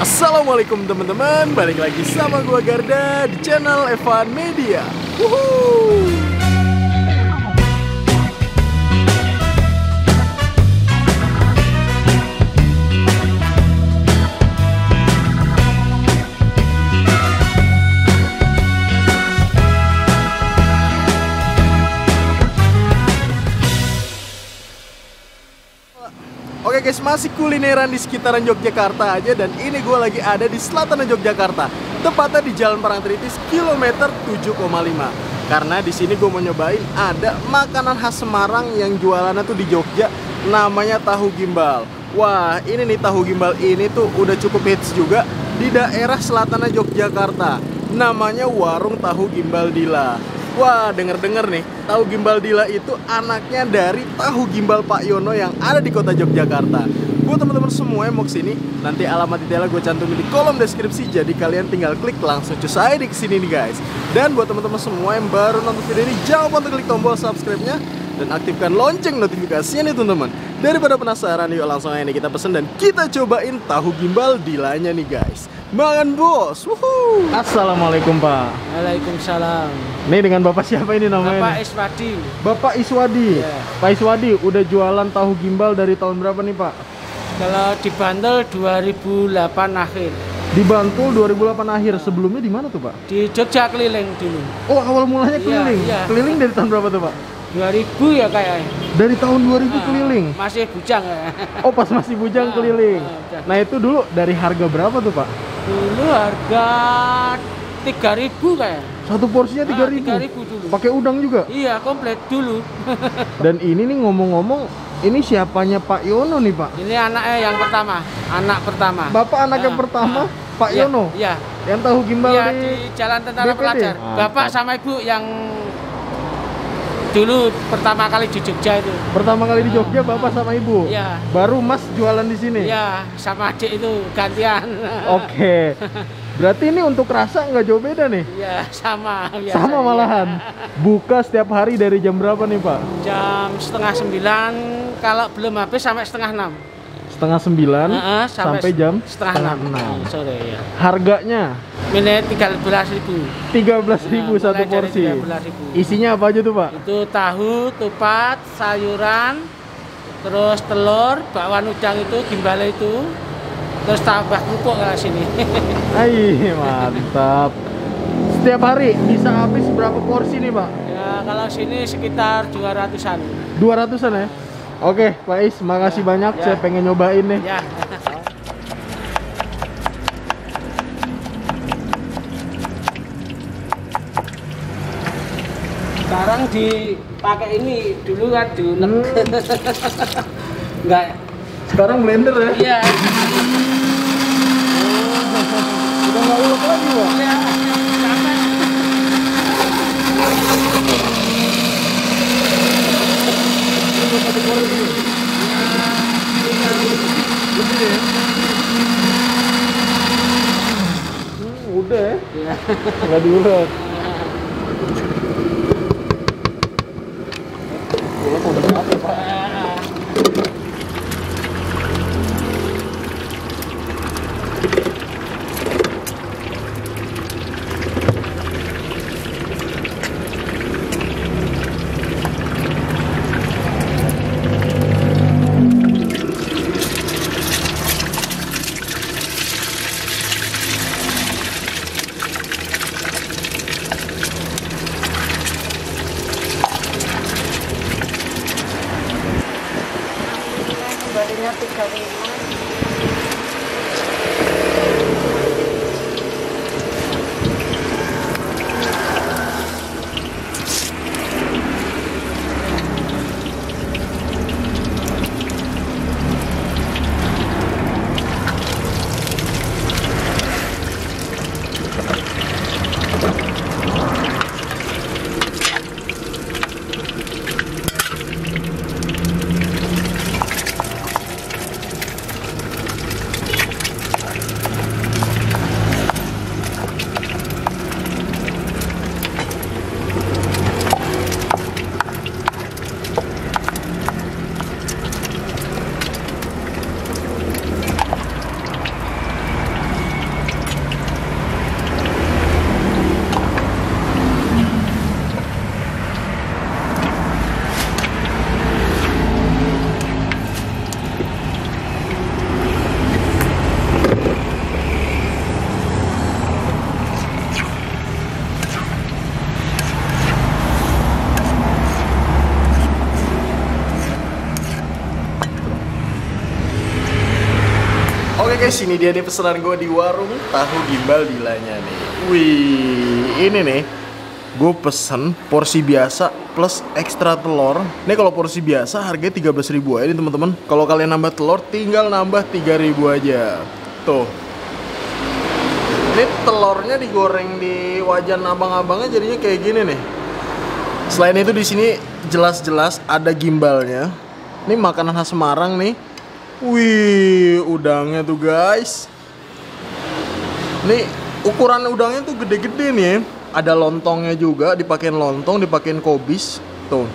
Assalamualaikum teman-teman, balik lagi sama gua Garda di channel Evan Media. Wuhuu. Oke guys, masih kulineran di sekitaran Yogyakarta aja. Dan ini gue lagi ada di selatan Yogyakarta, tepatnya di Jalan Parangtritis kilometer 7,5. Karena di sini gue mau nyobain ada makanan khas Semarang yang jualannya tuh di Jogja, namanya tahu gimbal. Wah, ini nih tahu gimbal ini tuh udah cukup hits juga di daerah selatan Yogyakarta. Namanya Warung Tahu Gimbal Dila. Wah, denger-denger nih, Tahu Gimbal Dila itu anaknya dari Tahu Gimbal Pak Yono yang ada di kota Yogyakarta. Buat teman-teman semua yang mau kesini, nanti alamat detailnya gue cantumin di kolom deskripsi. Jadi kalian tinggal klik langsung cus aja di kesini nih guys. Dan buat teman-teman semua yang baru nonton video ini, jangan lupa untuk klik tombol subscribe-nya dan aktifkan lonceng notifikasinya nih teman-teman. Daripada penasaran, yuk langsung aja nih kita pesen dan kita cobain Tahu Gimbal Dilanya nih guys. Makan bos. Wuhuu. Assalamualaikum Pak. Waalaikumsalam. Nih dengan Bapak siapa ini namanya? Bapak Iswadi. Bapak Iswadi. Yeah. Pak Iswadi udah jualan tahu gimbal dari tahun berapa nih Pak? Kalau di Bantul 2008 akhir. Di Bantul 2008 akhir. Sebelumnya di mana tuh Pak? Di Jogja keliling dulu. Oh, awal mulanya keliling. Iya. Keliling dari tahun berapa tuh Pak? 2000 ya kayaknya. Dari tahun 2000 keliling. Masih bujang ya. Oh, pas masih bujang keliling. Nah, itu dulu dari harga berapa tuh Pak? Dulu harga 3.000 kayak. Satu porsinya 3.000. 3.000 dulu. Pakai udang juga? Iya, komplit dulu. Dan ini nih ngomong-ngomong, ini siapanya Pak Yono nih Pak? Ini anaknya yang pertama, anak pertama. Bapak anak yang pertama, Pak Iya, Yono? Iya. Yang tahu gimbal Iya, di Jalan Tentara BPD? Pelajar. Bapak sama ibu yang dulu pertama kali di Jogja itu. Pertama kali di Jogja Bapak sama Ibu? Iya. Baru Mas jualan di sini? Iya, sama adik itu gantian. Oke. Berarti ini untuk rasa nggak jauh beda nih? Iya, sama. Biasa, Sama malahan. Buka setiap hari dari jam berapa nih Pak? Jam 8:30, kalau belum habis sampai 5:30. 8:30 sampai jam 5:30 sore ya. Harganya? Ini 13.000. 13.000 satu porsi. 13.000. Isinya apa aja tuh Pak? Itu tahu, tupat, sayuran, terus telur, bakwan udang itu, gimbal itu, terus tambah kerupuk ke sini. Ai, mantap. Setiap hari bisa habis berapa porsi nih Pak? Ya, kalau sini sekitar 200-an. 200-an ya? Oke, Pak Is, makasih banyak. Ya. Saya pengen nyobain nih. Ya. Sekarang dipakai ini, dulu kan diunek. Enggak. Sekarang blender ya? Iya. Udah nggak ulek lagi Pak? Iya. Sampai. Udah ya? Iya. Nggak diulek. Ulek udah apa Pak? Kembalinya 3.000. Guys, ini dia nih pesanan gue di warung tahu gimbal Dilanya nih. Wih, ini nih gue pesen porsi biasa plus ekstra telur. Ini kalau porsi biasa harganya 13.000 aja nih teman-teman. Kalau kalian nambah telur tinggal nambah 3.000 aja. Tuh. Ini telurnya digoreng di wajan abang-abangnya jadinya kayak gini nih. Selain itu di sini jelas-jelas ada gimbalnya. Ini makanan khas Semarang nih. Wih, udangnya tuh guys. Nih ukuran udangnya tuh gede-gede nih. Ada lontongnya juga, dipakein lontong, dipakein kobis. Tuh.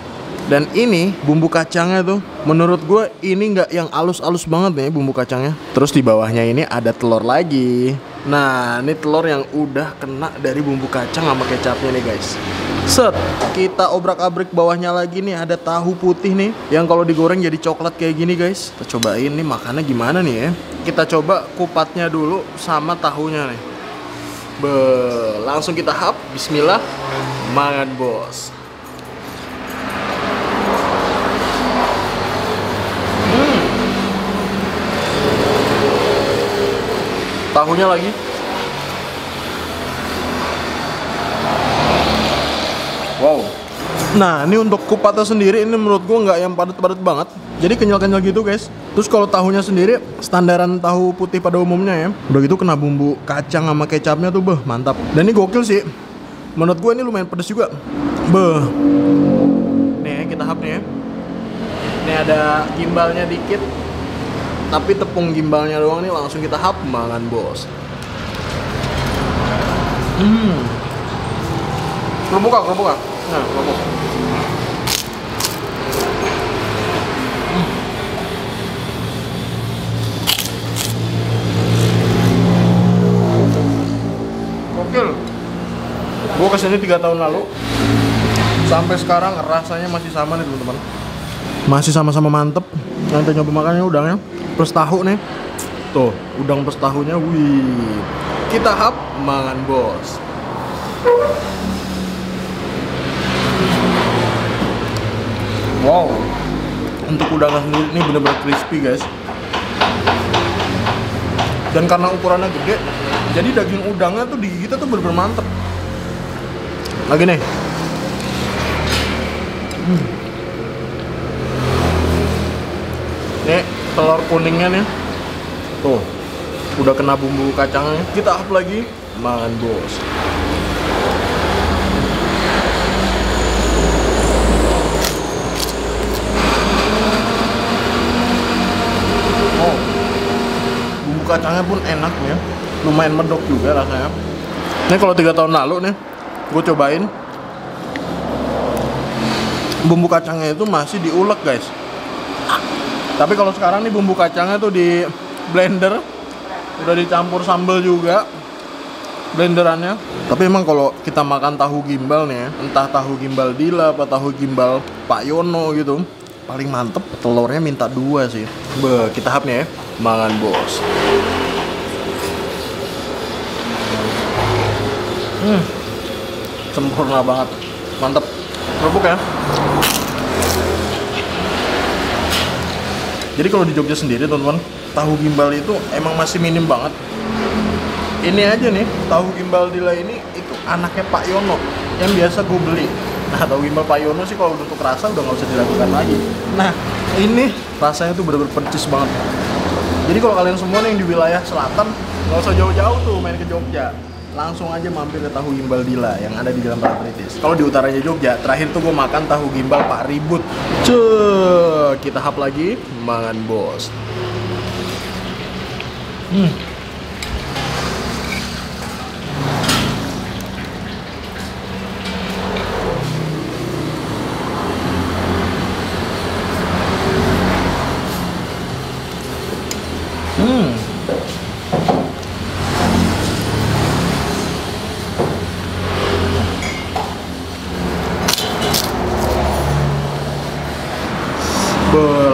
Dan ini bumbu kacangnya tuh, menurut gue ini nggak yang alus-alus banget nih bumbu kacangnya. Terus di bawahnya ini ada telur lagi. Nah, ini telur yang udah kena dari bumbu kacang sama kecapnya nih guys. Set, kita obrak-abrik bawahnya lagi nih, ada tahu putih nih yang kalau digoreng jadi coklat kayak gini guys. Kita cobain nih makannya gimana nih ya. Kita coba kupatnya dulu sama tahunya nih. Langsung kita hap, bismillah, mangan bos. Tahunya lagi. Wow. Nah, ini untuk kupatnya sendiri ini menurut gua nggak yang padat-padat banget. Jadi kenyal-kenyal gitu guys. Terus kalau tahunya sendiri standaran tahu putih pada umumnya ya. Udah gitu kena bumbu kacang sama kecapnya tuh mantap. Dan ini gokil sih. Menurut gua ini lumayan pedes juga. Nih kita hap nih ya. Ini ada gimbalnya dikit. Tapi tepung gimbalnya doang nih langsung kita hap mangan bos. Kerupuk. Nah, kerupuk. Gokil. Gue kesini 3 tahun lalu. Sampai sekarang rasanya masih sama nih teman-teman. Masih sama-sama mantep. Nanti nyoba makannya udangnya plus tahu nih. Tuh, udang plus tahunya. Wih. Kita hap mangan bos. Wow, untuk udangnya sendiri ini bener-bener crispy guys. Dan karena ukurannya gede, jadi daging udangnya tuh digigit tuh bener-bener mantep. Lagi nih. Nih telur kuningnya nih. Tuh, udah kena bumbu kacangnya. Kita up lagi, mangan bos. Kacangnya pun enak ya, lumayan medok juga rasanya. Ini kalau 3 tahun lalu nih, gue cobain bumbu kacangnya itu masih diulek guys. Tapi kalau sekarang nih bumbu kacangnya tuh di blender, udah dicampur sambal juga blenderannya. Tapi emang kalau kita makan tahu gimbal nih, entah tahu gimbal Dila apa tahu gimbal Pak Yono gitu, paling mantep telurnya minta 2 sih. Kita hap nih ya, mangan bos. Sempurna banget, mantep. Kerupuk ya. Jadi kalau di Jogja sendiri teman-teman, tahu gimbal itu emang masih minim banget. Ini aja nih, tahu gimbal Dila ini itu anaknya Pak Yono yang biasa gue beli. Nah, tahu gimbal Pak Yono sih kalau untuk rasa udah nggak usah diragukan lagi. Nah, ini rasanya tuh bener-bener percis banget. Jadi kalau kalian semua nih yang di wilayah selatan, nggak usah jauh-jauh tuh main ke Jogja. Langsung aja mampir ke tahu gimbal Dila yang ada di Jalan Parangtritis. Kalau di utaranya Jogja, terakhir tuh gue makan tahu gimbal Pak Ribut. Kita hap lagi, mangan bos.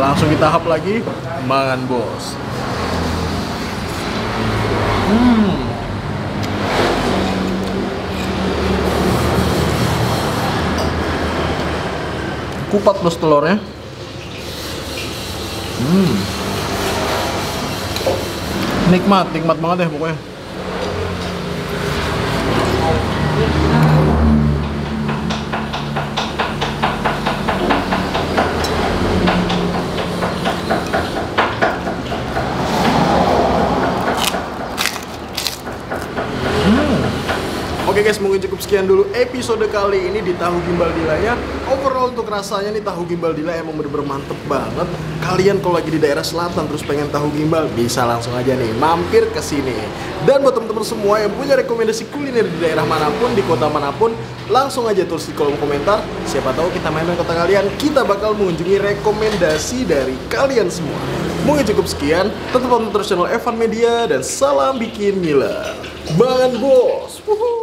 Langsung kita hap lagi, mangan bos. Kupat plus telurnya. Nikmat banget ya pokoknya. Oke guys, mungkin cukup sekian dulu episode kali ini di tahu gimbal Dila ya. Overall untuk rasanya nih tahu gimbal Dila emang bener-bener mantep banget. Kalian kalau lagi di daerah selatan terus pengen tahu gimbal, bisa langsung aja nih mampir ke sini. Dan buat teman-teman semua yang punya rekomendasi kuliner di daerah manapun, di kota manapun, langsung aja tulis di kolom komentar. Siapa tahu kita main-main kota kalian, kita bakal mengunjungi rekomendasi dari kalian semua. Mungkin cukup sekian, tetap tonton terus channel Evan Media dan salam bikin gila. Bangan bos. Wuhu.